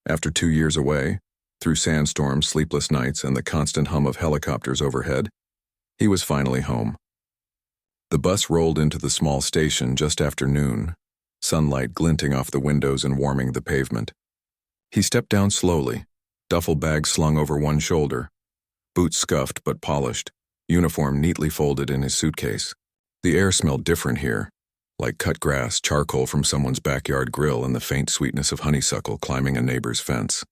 After 2 years away, through sandstorms, sleepless nights, and the constant hum of helicopters overhead, he was finally home. The bus rolled into the small station just after noon, sunlight glinting off the windows and warming the pavement. He stepped down slowly, duffel bag slung over one shoulder, boots scuffed but polished, uniform neatly folded in his suitcase. The air smelled different here, like cut grass, charcoal from someone's backyard grill, and the faint sweetness of honeysuckle climbing a neighbor's fence.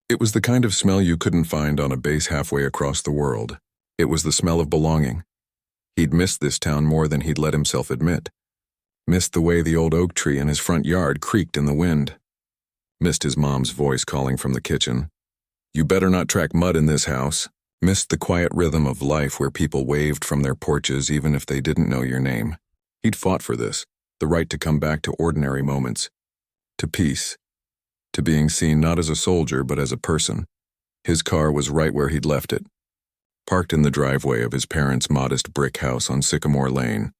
It was the kind of smell you couldn't find on a base halfway across the world. It was the smell of belonging. He'd missed this town more than he'd let himself admit. Missed the way the old oak tree in his front yard creaked in the wind. Missed his mom's voice calling from the kitchen. "You better not track mud in this house." Missed the quiet rhythm of life where people waved from their porches even if they didn't know your name. He'd fought for this, the right to come back to ordinary moments, to peace, to being seen not as a soldier but as a person. His car was right where he'd left it, parked in the driveway of his parents' modest brick house on Sycamore Lane.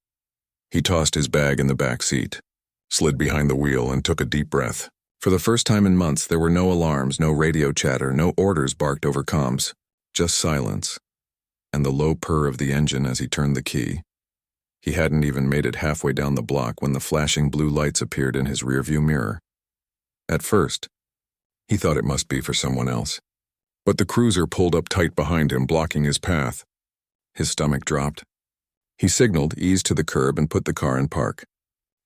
He tossed his bag in the back seat, slid behind the wheel, and took a deep breath. For the first time in months, there were no alarms, no radio chatter, no orders barked over comms, just silence, and the low purr of the engine as he turned the key. He hadn't even made it halfway down the block when the flashing blue lights appeared in his rearview mirror. At first, he thought it must be for someone else. But the cruiser pulled up tight behind him, blocking his path. His stomach dropped. He signaled, eased to the curb, and put the car in park.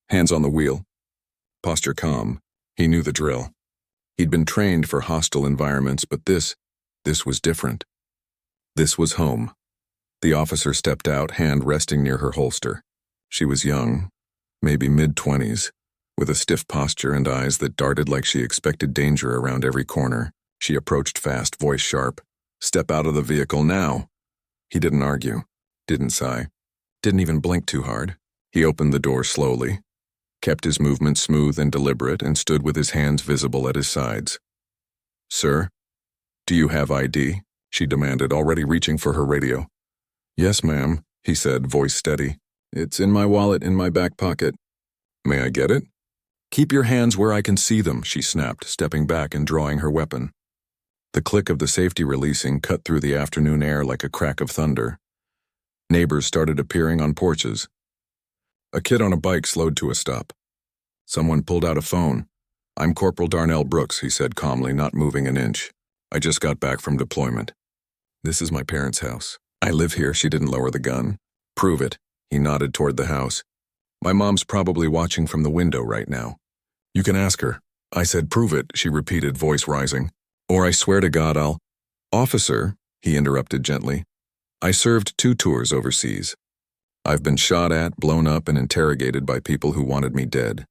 Hands on the wheel. Posture calm. He knew the drill. He'd been trained for hostile environments, but this was different. This was home. The officer stepped out, hand resting near her holster. She was young, maybe mid-20s, with a stiff posture and eyes that darted like she expected danger around every corner. She approached fast, voice sharp. "Step out of the vehicle now." He didn't argue, didn't sigh, didn't even blink too hard. He opened the door slowly, kept his movement smooth and deliberate, and stood with his hands visible at his sides. "Sir, do you have ID?" she demanded, already reaching for her radio. "Yes, ma'am," he said, voice steady. "It's in my wallet in my back pocket." "May I get it?" "Keep your hands where I can see them," she snapped, stepping back and drawing her weapon. The click of the safety releasing cut through the afternoon air like a crack of thunder. Neighbors started appearing on porches. A kid on a bike slowed to a stop. Someone pulled out a phone. "I'm Corporal Darnell Brooks," he said calmly, not moving an inch. "I just got back from deployment. This is my parents' house. I live here." She didn't lower the gun. "Prove it." He nodded toward the house. "My mom's probably watching from the window right now. You can ask her." "I said prove it," she repeated, voice rising. "Or I swear to God I'll—" "Officer," he interrupted gently, "I served 2 tours overseas. I've been shot at, blown up, and interrogated by people who wanted me dead.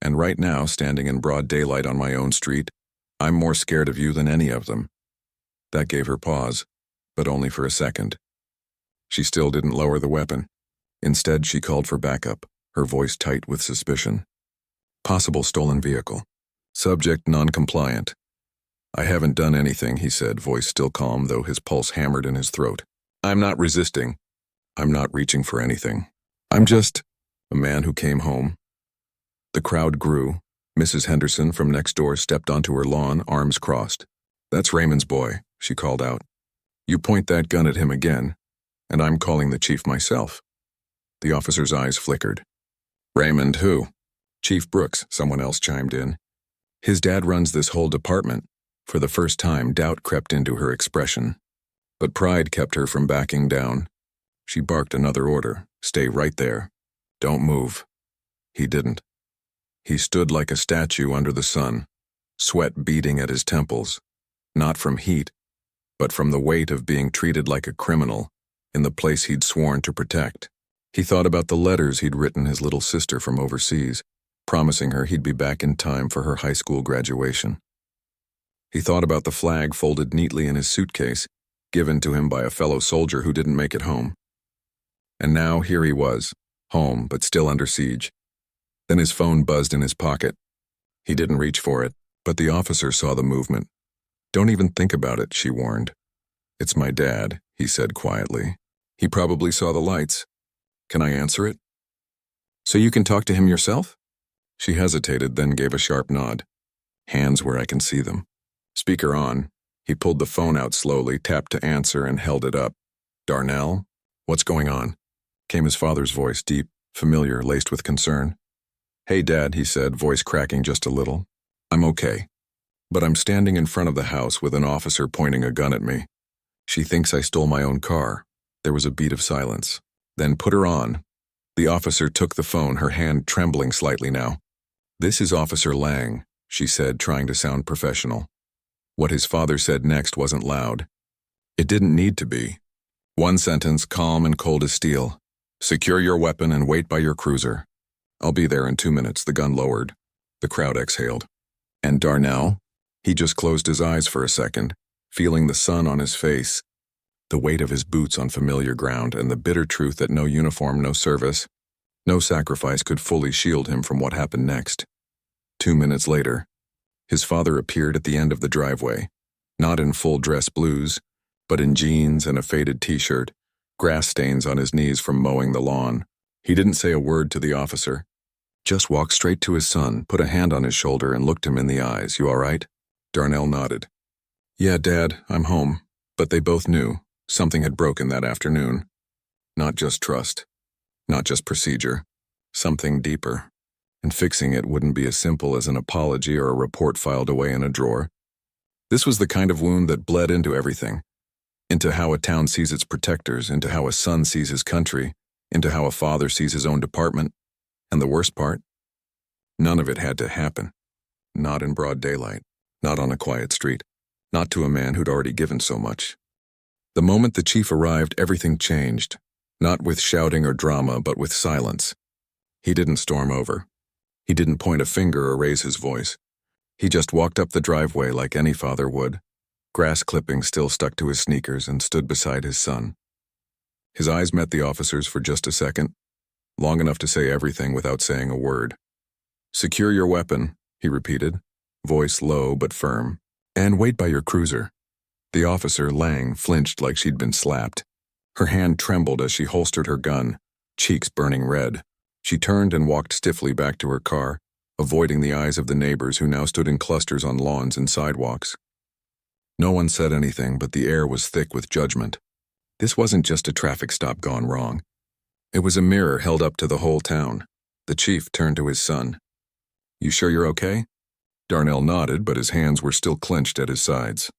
And right now, standing in broad daylight on my own street, I'm more scared of you than any of them." That gave her pause, but only for a second. She still didn't lower the weapon. Instead, she called for backup, her voice tight with suspicion. "Possible stolen vehicle. Subject non-compliant." "I haven't done anything," he said, voice still calm, though his pulse hammered in his throat. "I'm not resisting. I'm not reaching for anything. I'm just a man who came home." The crowd grew. Mrs. Henderson from next door stepped onto her lawn, arms crossed. "That's Raymond's boy," she called out. "You point that gun at him again, and I'm calling the chief myself." The officer's eyes flickered. "Raymond who?" "Chief Brooks," someone else chimed in. "His dad runs this whole department." For the first time, doubt crept into her expression. But pride kept her from backing down. She barked another order. "Stay right there. Don't move." He didn't. He stood like a statue under the sun, sweat beading at his temples, not from heat, but from the weight of being treated like a criminal in the place he'd sworn to protect. He thought about the letters he'd written his little sister from overseas, promising her he'd be back in time for her high school graduation. He thought about the flag folded neatly in his suitcase, given to him by a fellow soldier who didn't make it home. And now here he was, home but still under siege. Then his phone buzzed in his pocket. He didn't reach for it, but the officer saw the movement. "Don't even think about it," she warned. "It's my dad," he said quietly. "He probably saw the lights. Can I answer it?" "So you can talk to him yourself?" She hesitated, then gave a sharp nod. Hands where I can see them. Speaker on. He pulled the phone out slowly, tapped to answer, and held it up. Darnell? What's going on? Came his father's voice, deep, familiar, laced with concern. Hey, Dad, he said, voice cracking just a little. I'm okay. But I'm standing in front of the house with an officer pointing a gun at me. She thinks I stole my own car. There was a beat of silence. Then put her on. The officer took the phone, her hand trembling slightly now. This is Officer Lang, she said, trying to sound professional. What his father said next wasn't loud. It didn't need to be. One sentence, calm and cold as steel. Secure your weapon and wait by your cruiser. I'll be there in 2 minutes, the gun lowered. The crowd exhaled. And Darnell? He just closed his eyes for a second, feeling the sun on his face, the weight of his boots on familiar ground, and the bitter truth that no uniform, no service, no sacrifice could fully shield him from what happened next. 2 minutes later, his father appeared at the end of the driveway, not in full dress blues, but in jeans and a faded t-shirt, grass stains on his knees from mowing the lawn. He didn't say a word to the officer, just walked straight to his son, put a hand on his shoulder, and looked him in the eyes. You all right? Darnell nodded. Yeah, Dad, I'm home. But they both knew something had broken that afternoon. Not just trust, not just procedure, something deeper. And fixing it wouldn't be as simple as an apology or a report filed away in a drawer. This was the kind of wound that bled into everything. Into how a town sees its protectors, into how a son sees his country, into how a father sees his own department. And the worst part? None of it had to happen. Not in broad daylight, not on a quiet street, not to a man who'd already given so much. The moment the chief arrived, everything changed, not with shouting or drama, but with silence. He didn't storm over. He didn't point a finger or raise his voice. He just walked up the driveway like any father would, grass clippings still stuck to his sneakers, and stood beside his son. His eyes met the officer's for just a second, long enough to say everything without saying a word. Secure your weapon, he repeated, voice low but firm, and wait by your cruiser. The officer, Lang, flinched like she'd been slapped. Her hand trembled as she holstered her gun, cheeks burning red. She turned and walked stiffly back to her car, avoiding the eyes of the neighbors who now stood in clusters on lawns and sidewalks. No one said anything, but the air was thick with judgment. This wasn't just a traffic stop gone wrong. It was a mirror held up to the whole town. The chief turned to his son. You sure you're okay? Darnell nodded, but his hands were still clenched at his sides.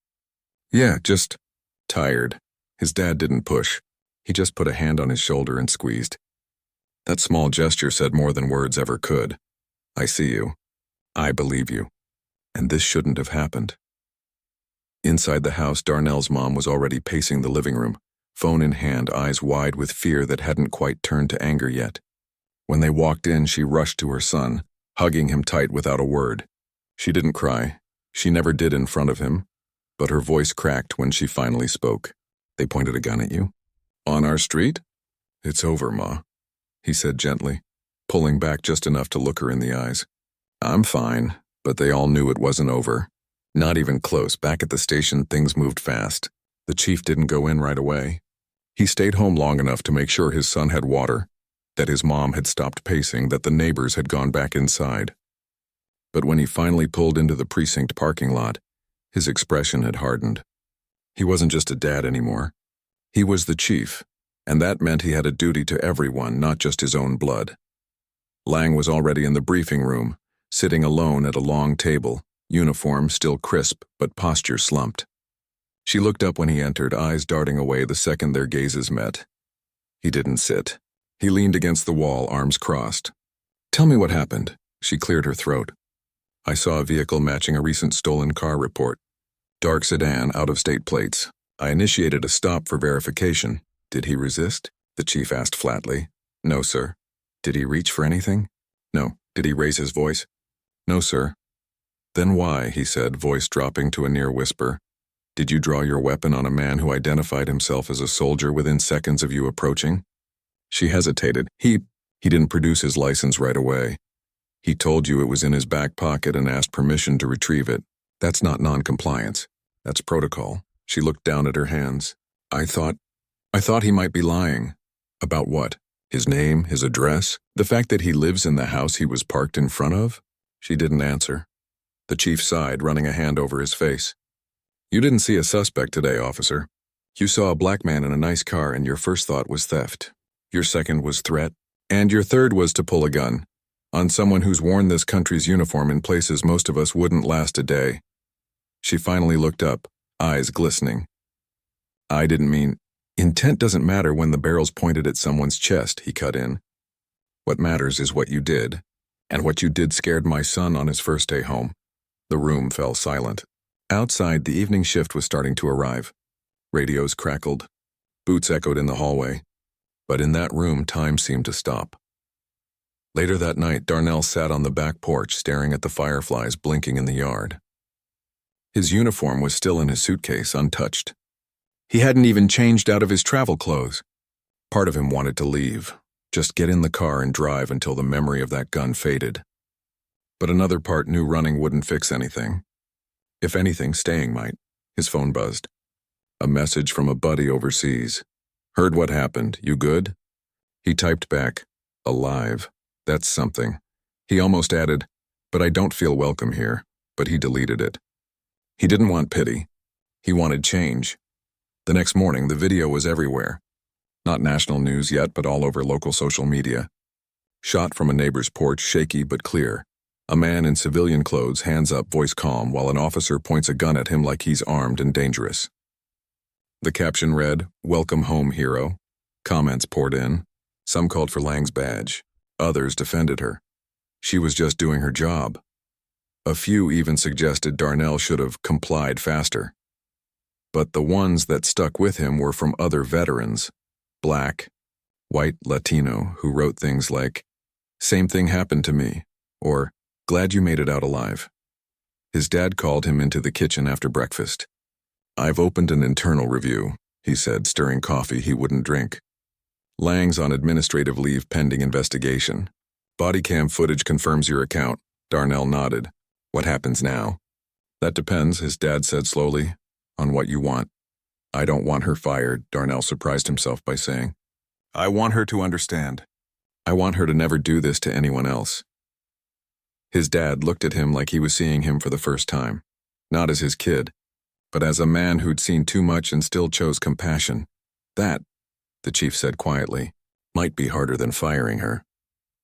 Yeah, just tired. His dad didn't push. He just put a hand on his shoulder and squeezed. That small gesture said more than words ever could. I see you. I believe you. And this shouldn't have happened. Inside the house, Darnell's mom was already pacing the living room, phone in hand, eyes wide with fear that hadn't quite turned to anger yet. When they walked in, she rushed to her son, hugging him tight without a word. She didn't cry. She never did in front of him, but her voice cracked when she finally spoke. They pointed a gun at you? On our street? It's over, Ma, he said gently, pulling back just enough to look her in the eyes. I'm fine, but they all knew it wasn't over. Not even close. Back at the station, things moved fast. The chief didn't go in right away. He stayed home long enough to make sure his son had water, that his mom had stopped pacing, that the neighbors had gone back inside. But when he finally pulled into the precinct parking lot, his expression had hardened. He wasn't just a dad anymore. He was the chief, and that meant he had a duty to everyone, not just his own blood. Lang was already in the briefing room, sitting alone at a long table, uniform still crisp but posture slumped. She looked up when he entered, eyes darting away the second their gazes met. He didn't sit. He leaned against the wall, arms crossed. Tell me what happened. She cleared her throat. I saw a vehicle matching a recent stolen car report. Dark sedan, out-of-state plates. I initiated a stop for verification. Did he resist? The chief asked flatly. No, sir. Did he reach for anything? No. Did he raise his voice? No, sir. Then why, he said, voice dropping to a near whisper, did you draw your weapon on a man who identified himself as a soldier within seconds of you approaching? She hesitated. He didn't produce his license right away. He told you it was in his back pocket and asked permission to retrieve it. That's not non-compliance. That's protocol. She looked down at her hands. I thought he might be lying. About what? His name, his address, the fact that he lives in the house he was parked in front of? She didn't answer. The chief sighed, running a hand over his face. You didn't see a suspect today, officer. You saw a black man in a nice car and your first thought was theft. Your second was threat. And your third was to pull a gun on someone who's worn this country's uniform in places most of us wouldn't last a day. She finally looked up, eyes glistening. I didn't mean... Intent doesn't matter when the barrel's pointed at someone's chest, he cut in. What matters is what you did. And what you did scared my son on his first day home. The room fell silent. Outside, the evening shift was starting to arrive. Radios crackled. Boots echoed in the hallway. But in that room, time seemed to stop. Later that night, Darnell sat on the back porch staring at the fireflies blinking in the yard. His uniform was still in his suitcase, untouched. He hadn't even changed out of his travel clothes. Part of him wanted to leave, just get in the car and drive until the memory of that gun faded. But another part knew running wouldn't fix anything. If anything, staying might. His phone buzzed. A message from a buddy overseas. Heard what happened. You good? He typed back, alive. That's something. He almost added, but I don't feel welcome here, but he deleted it. He didn't want pity. He wanted change. The next morning, the video was everywhere. Not national news yet, but all over local social media. Shot from a neighbor's porch, shaky but clear. A man in civilian clothes, hands up, voice calm, while an officer points a gun at him like he's armed and dangerous. The caption read, "Welcome home, hero." Comments poured in. Some called for Lang's badge. Others defended her. She was just doing her job. A few even suggested Darnell should have complied faster. But the ones that stuck with him were from other veterans, black, white, Latino, who wrote things like, "Same thing happened to me," or "Glad you made it out alive." His dad called him into the kitchen after breakfast. "I've opened an internal review," he said, stirring coffee he wouldn't drink. "Lang's on administrative leave pending investigation. Body cam footage confirms your account." Darnell nodded. "What happens now?" "That depends," his dad said slowly, "on what you want." "I don't want her fired," Darnell surprised himself by saying. "I want her to understand. I want her to never do this to anyone else." His dad looked at him like he was seeing him for the first time. Not as his kid, but as a man who'd seen too much and still chose compassion. That, the chief said quietly, might be harder than firing her.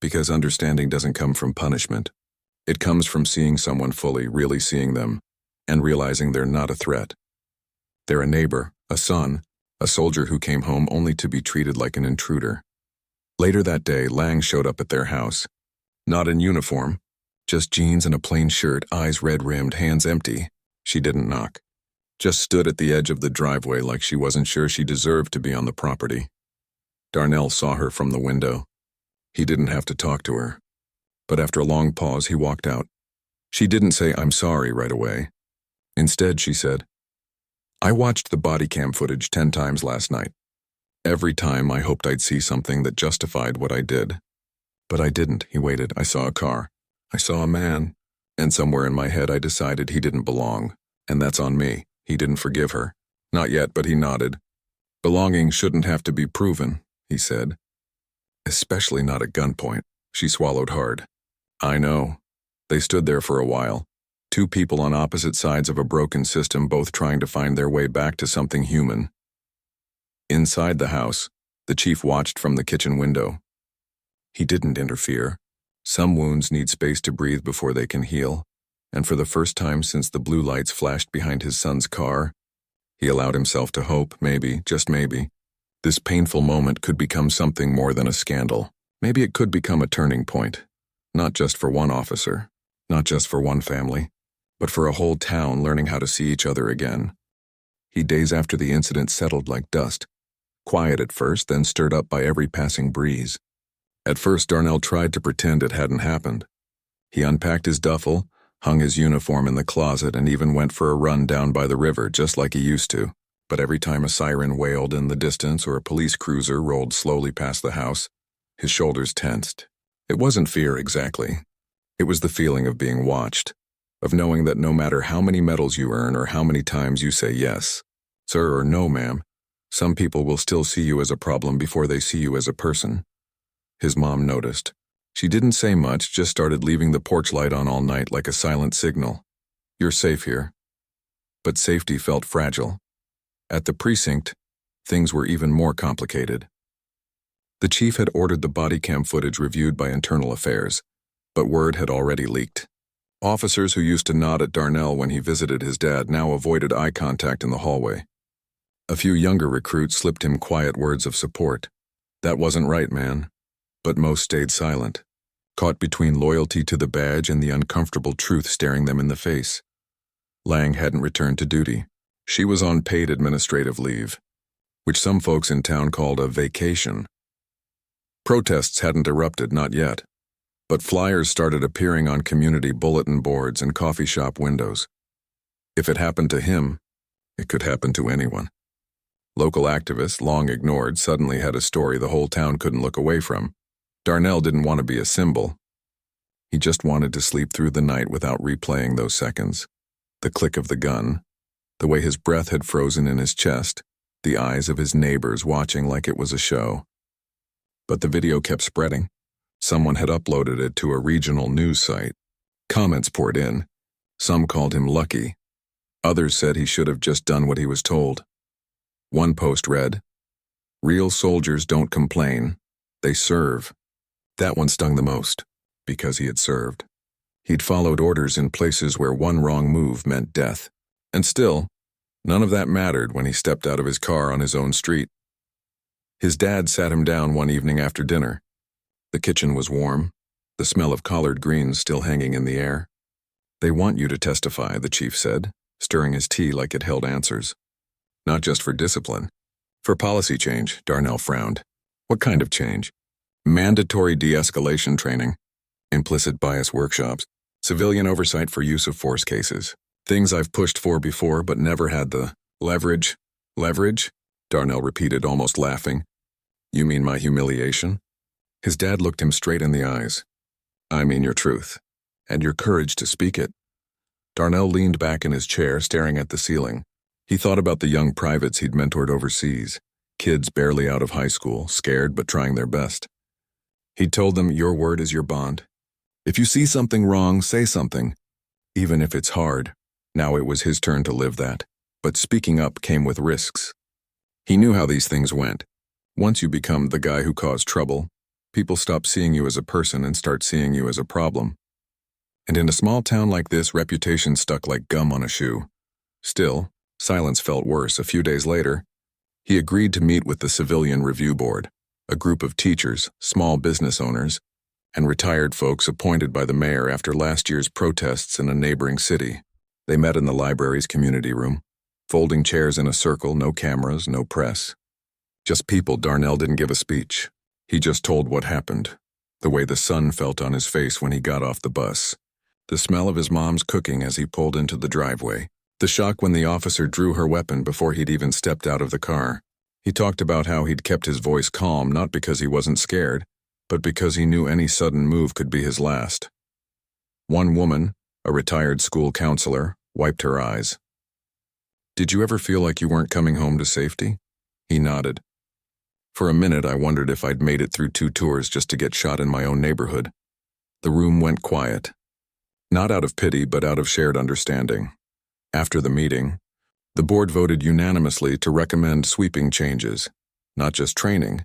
Because understanding doesn't come from punishment. It comes from seeing someone fully, really seeing them, and realizing they're not a threat. They're a neighbor, a son, a soldier who came home only to be treated like an intruder. Later that day, Lang showed up at their house. Not in uniform, just jeans and a plain shirt, eyes red-rimmed, hands empty. She didn't knock. Just stood at the edge of the driveway like she wasn't sure she deserved to be on the property. Darnell saw her from the window. He didn't have to talk to her. But after a long pause, he walked out. She didn't say, "I'm sorry," right away. Instead, she said, "I watched the body cam footage 10 times last night. Every time I hoped I'd see something that justified what I did. But I didn't." He waited. "I saw a car. I saw a man. And somewhere in my head I decided he didn't belong. And that's on me." He didn't forgive her. Not yet, but he nodded. "Belonging shouldn't have to be proven," he said. "Especially not at gunpoint." She swallowed hard. "I know." They stood there for a while. Two people on opposite sides of a broken system, both trying to find their way back to something human. Inside the house, the chief watched from the kitchen window. He didn't interfere. Some wounds need space to breathe before they can heal, and for the first time since the blue lights flashed behind his son's car, he allowed himself to hope, maybe, just maybe, this painful moment could become something more than a scandal. Maybe it could become a turning point, not just for one officer, not just for one family, but for a whole town learning how to see each other again. Days after the incident settled like dust, quiet at first, then stirred up by every passing breeze. At first, Darnell tried to pretend it hadn't happened. He unpacked his duffel, hung his uniform in the closet, and even went for a run down by the river, just like he used to. But every time a siren wailed in the distance or a police cruiser rolled slowly past the house, his shoulders tensed. It wasn't fear exactly. It was the feeling of being watched, of knowing that no matter how many medals you earn or how many times you say yes, sir, or no, ma'am, some people will still see you as a problem before they see you as a person. His mom noticed. She didn't say much, just started leaving the porch light on all night like a silent signal. "You're safe here." But safety felt fragile. At the precinct, things were even more complicated. The chief had ordered the body cam footage reviewed by Internal Affairs, but word had already leaked. Officers who used to nod at Darnell when he visited his dad now avoided eye contact in the hallway. A few younger recruits slipped him quiet words of support. "That wasn't right, man." But most stayed silent, caught between loyalty to the badge and the uncomfortable truth staring them in the face. Lang hadn't returned to duty. She was on paid administrative leave, which some folks in town called a vacation. Protests hadn't erupted, not yet, but flyers started appearing on community bulletin boards and coffee shop windows. If it happened to him, it could happen to anyone. Local activists, long ignored, suddenly had a story the whole town couldn't look away from. Darnell didn't want to be a symbol. He just wanted to sleep through the night without replaying those seconds. The click of the gun, the way his breath had frozen in his chest, the eyes of his neighbors watching like it was a show. But the video kept spreading. Someone had uploaded it to a regional news site. Comments poured in. Some called him lucky. Others said he should have just done what he was told. One post read, "Real soldiers don't complain, they serve." That one stung the most, because he had served. He'd followed orders in places where one wrong move meant death. And still, none of that mattered when he stepped out of his car on his own street. His dad sat him down one evening after dinner. The kitchen was warm, the smell of collard greens still hanging in the air. "They want you to testify," the chief said, stirring his tea like it held answers. "Not just for discipline. For policy change," Darnell frowned. "What kind of change?" "Mandatory de-escalation training, implicit bias workshops, civilian oversight for use of force cases. Things I've pushed for before but never had the leverage." "Leverage?" Darnell repeated, almost laughing. "You mean my humiliation?" His dad looked him straight in the eyes. "I mean your truth, and your courage to speak it." Darnell leaned back in his chair, staring at the ceiling. He thought about the young privates he'd mentored overseas, kids barely out of high school, scared but trying their best. He'd told them, "Your word is your bond. If you see something wrong, say something, even if it's hard." Now it was his turn to live that, but speaking up came with risks. He knew how these things went. Once you become the guy who caused trouble, people stop seeing you as a person and start seeing you as a problem. And in a small town like this, reputation stuck like gum on a shoe. Still, silence felt worse. A few days later, he agreed to meet with the Civilian Review Board, a group of teachers, small business owners, and retired folks appointed by the mayor after last year's protests in a neighboring city. They met in the library's community room, folding chairs in a circle, no cameras, no press. Just people. Darnell didn't give a speech. He just told what happened, the way the sun felt on his face when he got off the bus, the smell of his mom's cooking as he pulled into the driveway, the shock when the officer drew her weapon before he'd even stepped out of the car. He talked about how he'd kept his voice calm, not because he wasn't scared, but because he knew any sudden move could be his last. One woman, a retired school counselor, wiped her eyes. "Did you ever feel like you weren't coming home to safety?" He nodded. "For a minute, I wondered if I'd made it through 2 tours just to get shot in my own neighborhood." The room went quiet. Not out of pity, but out of shared understanding. After the meeting, the board voted unanimously to recommend sweeping changes, not just training,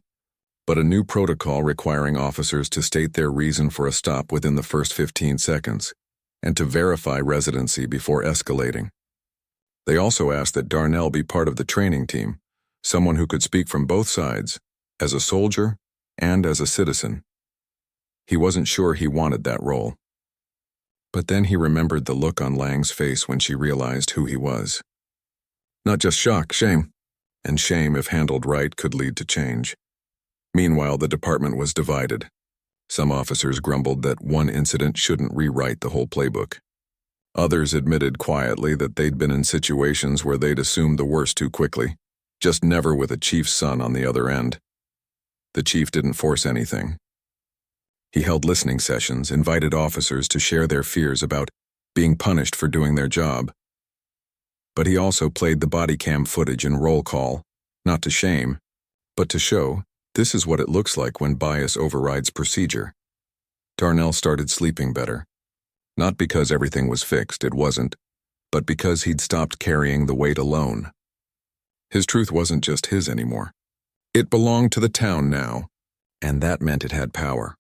but a new protocol requiring officers to state their reason for a stop within the first 15 seconds, and to verify residency before escalating. They also asked that Darnell be part of the training team, someone who could speak from both sides, as a soldier and as a citizen. He wasn't sure he wanted that role. But then he remembered the look on Lang's face when she realized who he was. Not just shock, shame. And shame, if handled right, could lead to change. Meanwhile, the department was divided. Some officers grumbled that one incident shouldn't rewrite the whole playbook. Others admitted quietly that they'd been in situations where they'd assumed the worst too quickly, just never with a chief's son on the other end. The chief didn't force anything. He held listening sessions, invited officers to share their fears about being punished for doing their job. But he also played the body cam footage and roll call, not to shame, but to show this is what it looks like when bias overrides procedure. Darnell started sleeping better. Not because everything was fixed, it wasn't, but because he'd stopped carrying the weight alone. His truth wasn't just his anymore. It belonged to the town now, and that meant it had power.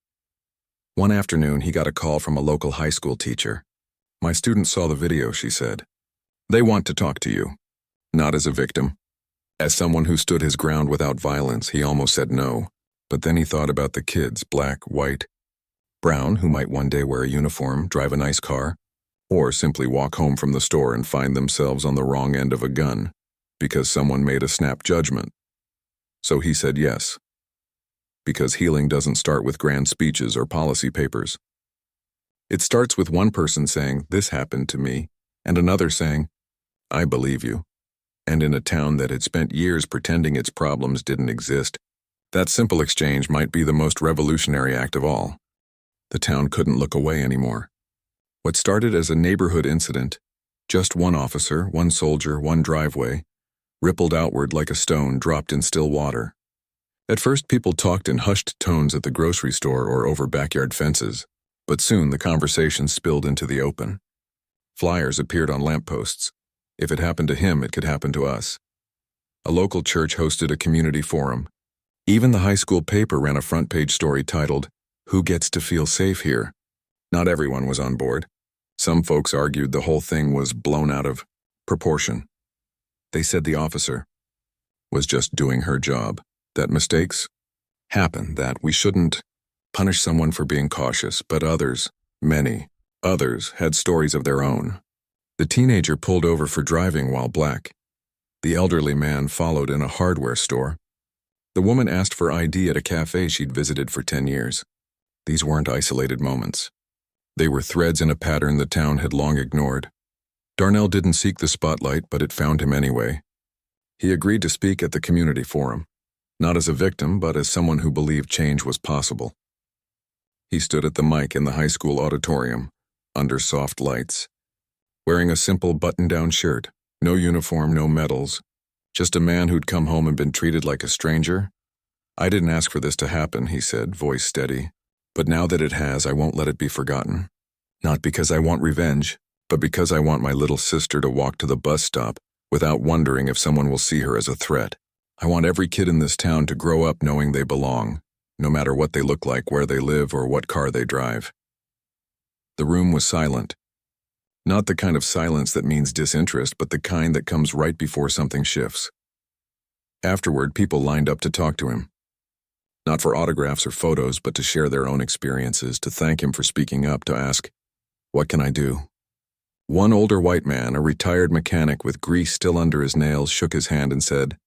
One afternoon, he got a call from a local high school teacher. "My students saw the video," she said. "They want to talk to you." Not as a victim. As someone who stood his ground without violence, he almost said no. But then he thought about the kids, black, white, brown, who might one day wear a uniform, drive a nice car, or simply walk home from the store and find themselves on the wrong end of a gun because someone made a snap judgment. So he said yes. Because healing doesn't start with grand speeches or policy papers. It starts with one person saying, "This happened to me," and another saying, "I believe you." And in a town that had spent years pretending its problems didn't exist, that simple exchange might be the most revolutionary act of all. The town couldn't look away anymore. What started as a neighborhood incident, just one officer, one soldier, one driveway, rippled outward like a stone dropped in still water. At first, people talked in hushed tones at the grocery store or over backyard fences, but soon the conversation spilled into the open. Flyers appeared on lampposts. If it happened to him, it could happen to us. A local church hosted a community forum. Even the high school paper ran a front-page story titled, "Who Gets to Feel Safe Here?" Not everyone was on board. Some folks argued the whole thing was blown out of proportion. They said the officer was just doing her job, that mistakes happen, that we shouldn't punish someone for being cautious, but others, many others, had stories of their own. The teenager pulled over for driving while black. The elderly man followed in a hardware store. The woman asked for ID at a cafe she'd visited for 10 years. These weren't isolated moments. They were threads in a pattern the town had long ignored. Darnell didn't seek the spotlight, but it found him anyway. He agreed to speak at the community forum, not as a victim, but as someone who believed change was possible. He stood at the mic in the high school auditorium, under soft lights, wearing a simple button-down shirt, no uniform, no medals, just a man who'd come home and been treated like a stranger. "I didn't ask for this to happen," he said, voice steady. "But now that it has, I won't let it be forgotten. Not because I want revenge, but because I want my little sister to walk to the bus stop without wondering if someone will see her as a threat. I want every kid in this town to grow up knowing they belong, no matter what they look like, where they live, or what car they drive." The room was silent. Not the kind of silence that means disinterest, but the kind that comes right before something shifts. Afterward, people lined up to talk to him. Not for autographs or photos, but to share their own experiences, to thank him for speaking up, to ask, "What can I do?" One older white man, a retired mechanic with grease still under his nails, shook his hand and said,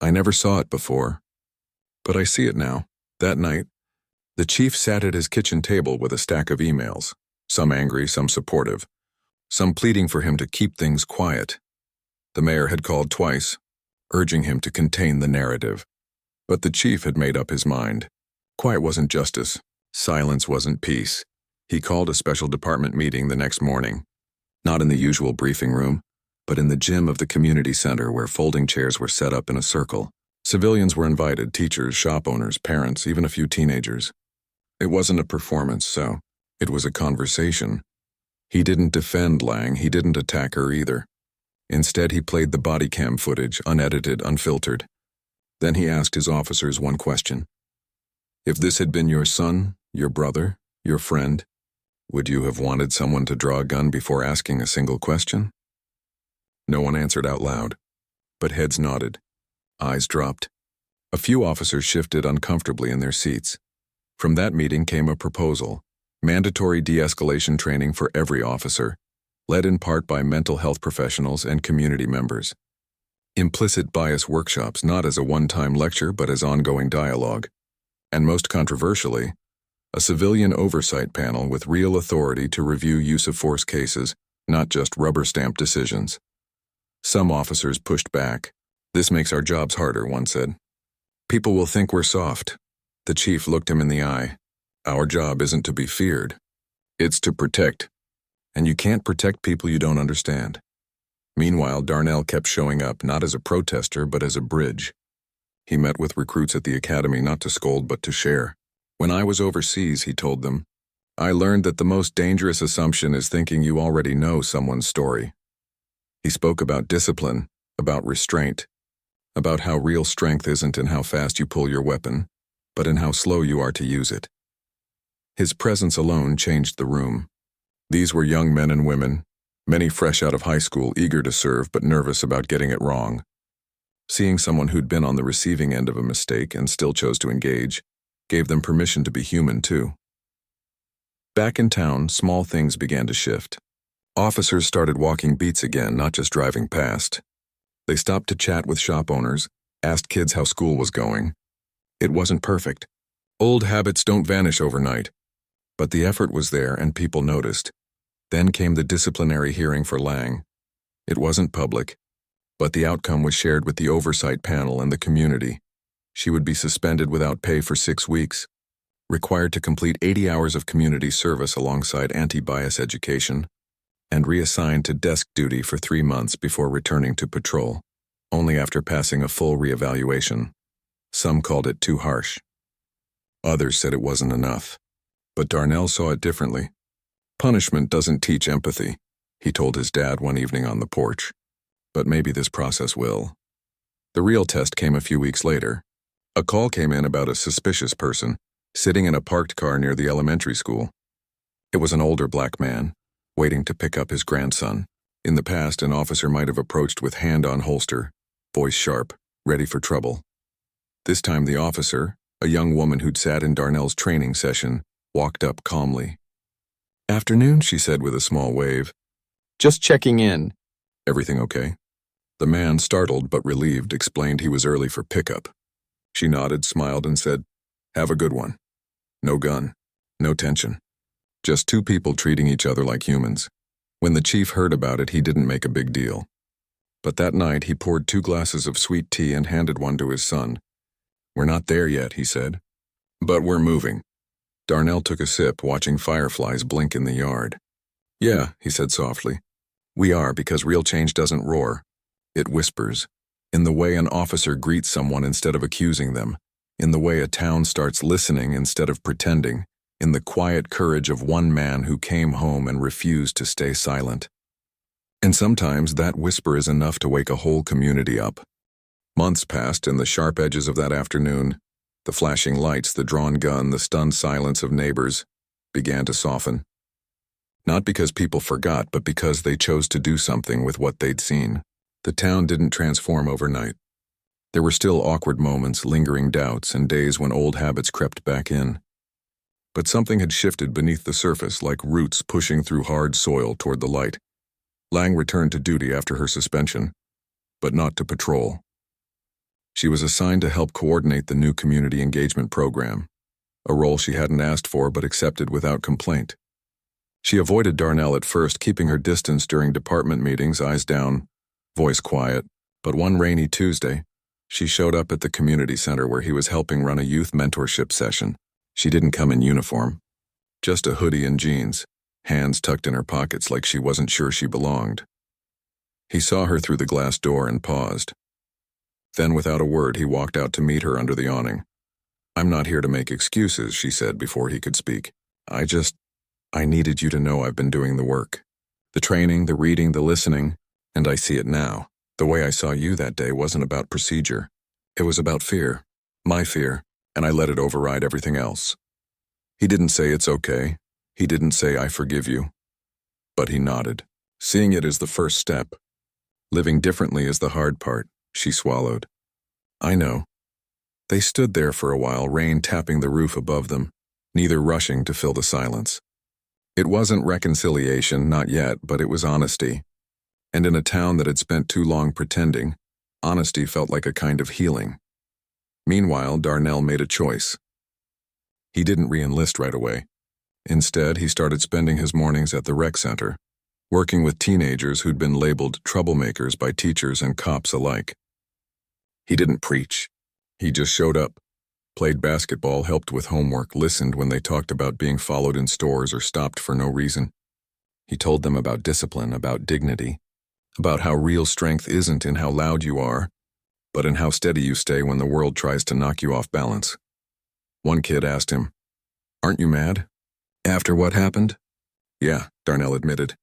"I never saw it before, but I see it now." That night, the chief sat at his kitchen table with a stack of emails, some angry, some supportive, some pleading for him to keep things quiet. The mayor had called twice, urging him to contain the narrative. But the chief had made up his mind. Quiet wasn't justice. Silence wasn't peace. He called a special department meeting the next morning. Not in the usual briefing room, but in the gym of the community center where folding chairs were set up in a circle. Civilians were invited, teachers, shop owners, parents, even a few teenagers. It wasn't a performance, so it was a conversation. He didn't defend Lang, he didn't attack her either. Instead, he played the body cam footage, unedited, unfiltered. Then he asked his officers one question. If this had been your son, your brother, your friend, would you have wanted someone to draw a gun before asking a single question? No one answered out loud, but heads nodded, eyes dropped. A few officers shifted uncomfortably in their seats. From that meeting came a proposal, mandatory de-escalation training for every officer, led in part by mental health professionals and community members. Implicit bias workshops, not as a one-time lecture but as ongoing dialogue. And most controversially, a civilian oversight panel with real authority to review use of force cases, not just rubber-stamp decisions. Some officers pushed back. "This makes our jobs harder," one said. "People will think we're soft." The chief looked him in the eye. "Our job isn't to be feared. It's to protect. And you can't protect people you don't understand." Meanwhile, Darnell kept showing up, not as a protester, but as a bridge. He met with recruits at the academy not to scold, but to share. "When I was overseas," he told them, "I learned that the most dangerous assumption is thinking you already know someone's story. He spoke about discipline, about restraint, about how real strength isn't in how fast you pull your weapon, but in how slow you are to use it. His presence alone changed the room. These were young men and women, many fresh out of high school, eager to serve but nervous about getting it wrong. Seeing someone who'd been on the receiving end of a mistake and still chose to engage gave them permission to be human too. Back in town, small things began to shift. Officers started walking beats again, not just driving past. They stopped to chat with shop owners, asked kids how school was going. It wasn't perfect. Old habits don't vanish overnight. But the effort was there and people noticed. Then came the disciplinary hearing for Lang. It wasn't public, but the outcome was shared with the oversight panel and the community. She would be suspended without pay for 6 weeks, required to complete 80 hours of community service alongside anti-bias education, and reassigned to desk duty for 3 months before returning to patrol, only after passing a full reevaluation. Some called it too harsh. Others said it wasn't enough. But Darnell saw it differently. Punishment doesn't teach empathy, he told his dad one evening on the porch. But maybe this process will. The real test came a few weeks later. A call came in about a suspicious person sitting in a parked car near the elementary school. It was an older black man, waiting to pick up his grandson. In the past, an officer might have approached with hand on holster, voice sharp, ready for trouble. This time the officer, a young woman who'd sat in Darnell's training session, walked up calmly. "Afternoon," she said with a small wave. "Just checking in." "Everything okay?" The man, startled but relieved, explained he was early for pickup. She nodded, smiled, and said, "Have a good one. No gun, no tension. Just 2 people treating each other like humans." When the chief heard about it, he didn't make a big deal. But that night, he poured 2 glasses of sweet tea and handed one to his son. "We're not there yet," he said. "But we're moving." Darnell took a sip, watching fireflies blink in the yard. "Yeah," he said softly. "We are, because real change doesn't roar. It whispers. In the way an officer greets someone instead of accusing them. In the way a town starts listening instead of pretending. In the quiet courage of one man who came home and refused to stay silent. And sometimes that whisper is enough to wake a whole community up." Months passed, and the sharp edges of that afternoon, the flashing lights, the drawn gun, the stunned silence of neighbors, began to soften. Not because people forgot, but because they chose to do something with what they'd seen. The town didn't transform overnight. There were still awkward moments, lingering doubts, and days when old habits crept back in. But something had shifted beneath the surface, like roots pushing through hard soil toward the light. Lang returned to duty after her suspension, but not to patrol. She was assigned to help coordinate the new community engagement program, a role she hadn't asked for but accepted without complaint. She avoided Darnell at first, keeping her distance during department meetings, eyes down, voice quiet. But one rainy Tuesday, she showed up at the community center where he was helping run a youth mentorship session. She didn't come in uniform, just a hoodie and jeans, hands tucked in her pockets like she wasn't sure she belonged. He saw her through the glass door and paused. Then, without a word, he walked out to meet her under the awning. "I'm not here to make excuses," she said before he could speak. I needed you to know I've been doing the work. The training, the reading, the listening, and I see it now. The way I saw you that day wasn't about procedure. It was about fear, my fear, and I let it override everything else." He didn't say it's okay. He didn't say I forgive you. But he nodded. "Seeing it is the first step. Living differently is the hard part," she swallowed. "I know." They stood there for a while, rain tapping the roof above them, neither rushing to fill the silence. It wasn't reconciliation, not yet, but it was honesty. And in a town that had spent too long pretending, honesty felt like a kind of healing. Meanwhile, Darnell made a choice. He didn't re-enlist right away. Instead, he started spending his mornings at the rec center, working with teenagers who'd been labeled troublemakers by teachers and cops alike. He didn't preach. He just showed up, played basketball, helped with homework, listened when they talked about being followed in stores or stopped for no reason. He told them about discipline, about dignity, about how real strength isn't in how loud you are, but in how steady you stay when the world tries to knock you off balance. One kid asked him, "Aren't you mad? After what happened?" "Yeah," Darnell admitted.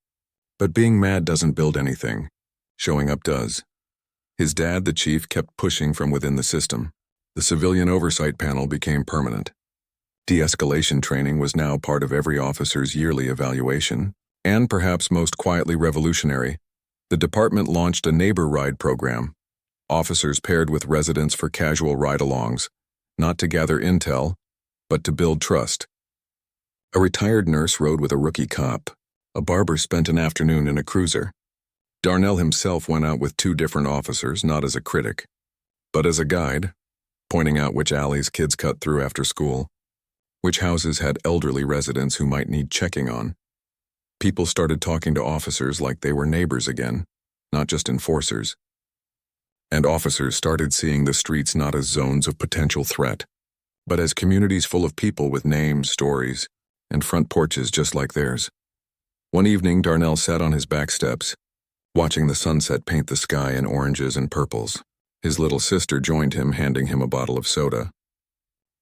"But being mad doesn't build anything. Showing up does. His dad, the chief, kept pushing from within the system. The civilian oversight panel became permanent. De-escalation training was now part of every officer's yearly evaluation. And perhaps most quietly revolutionary, the department launched a neighbor ride program. Officers paired with residents for casual ride-alongs, not to gather intel, but to build trust. A retired nurse rode with a rookie cop. A barber spent an afternoon in a cruiser. Darnell himself went out with 2 different officers, not as a critic, but as a guide, pointing out which alleys kids cut through after school, which houses had elderly residents who might need checking on. People started talking to officers like they were neighbors again, not just enforcers. And officers started seeing the streets not as zones of potential threat, but as communities full of people with names, stories, and front porches just like theirs. One evening, Darnell sat on his back steps, watching the sunset paint the sky in oranges and purples. His little sister joined him, handing him a bottle of soda.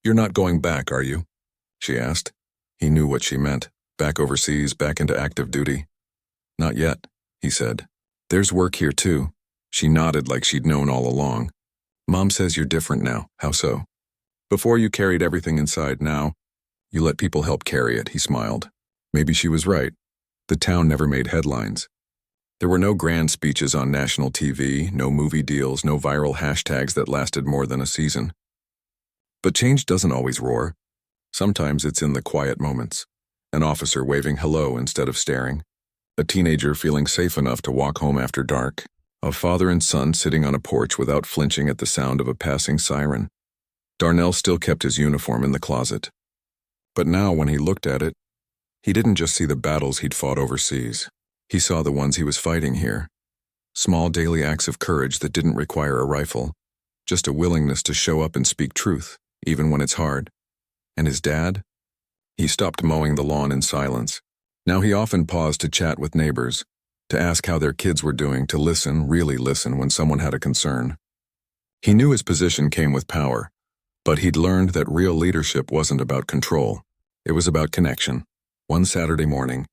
"You're not going back, are you?" she asked. He knew what she meant. Back overseas, back into active duty. "Not yet," he said. "There's work here too." She nodded like she'd known all along. "Mom says you're different now. How so?" "Before you carried everything inside, now you let people help carry it," he smiled. Maybe she was right. The town never made headlines. There were no grand speeches on national TV, no movie deals, no viral hashtags that lasted more than a season. But change doesn't always roar. Sometimes it's in the quiet moments. An officer waving hello instead of staring. A teenager feeling safe enough to walk home after dark. A father and son sitting on a porch without flinching at the sound of a passing siren. Darnell still kept his uniform in the closet. But now, when he looked at it, he didn't just see the battles he'd fought overseas. He saw the ones he was fighting here. Small daily acts of courage that didn't require a rifle. Just a willingness to show up and speak truth, even when it's hard. And his dad? He stopped mowing the lawn in silence. Now he often paused to chat with neighbors, to ask how their kids were doing, to listen, really listen when someone had a concern. He knew his position came with power, but he'd learned that real leadership wasn't about control. It was about connection. One Saturday morning,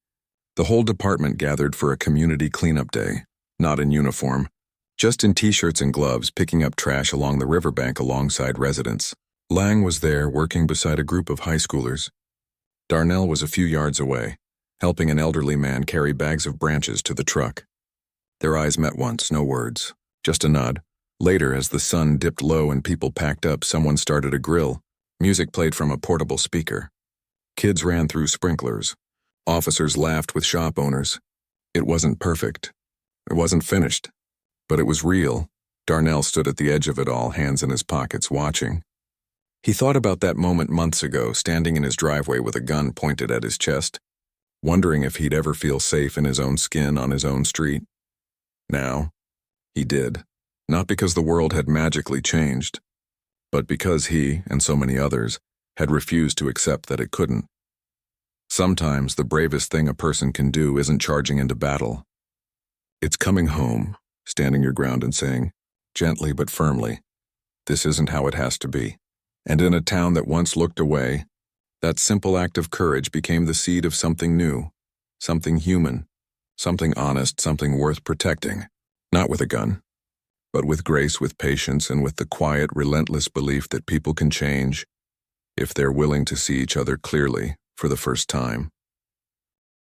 the whole department gathered for a community cleanup day, not in uniform, just in t-shirts and gloves, picking up trash along the riverbank alongside residents. Lang was there, working beside a group of high schoolers. Darnell was a few yards away, helping an elderly man carry bags of branches to the truck. Their eyes met once, no words, just a nod. Later, as the sun dipped low and people packed up, someone started a grill. Music played from a portable speaker. Kids ran through sprinklers. Officers laughed with shop owners. It wasn't perfect. It wasn't finished. But it was real. Darnell stood at the edge of it all, hands in his pockets, watching. He thought about that moment months ago, standing in his driveway with a gun pointed at his chest, wondering if he'd ever feel safe in his own skin on his own street. Now, he did. Not because the world had magically changed, but because he, and so many others, had refused to accept that it couldn't. Sometimes the bravest thing a person can do isn't charging into battle. It's coming home, standing your ground and saying, gently but firmly, this isn't how it has to be. And in a town that once looked away, that simple act of courage became the seed of something new, something human, something honest, something worth protecting. Not with a gun, but with grace, with patience, and with the quiet, relentless belief that people can change if they're willing to see each other clearly for the first time.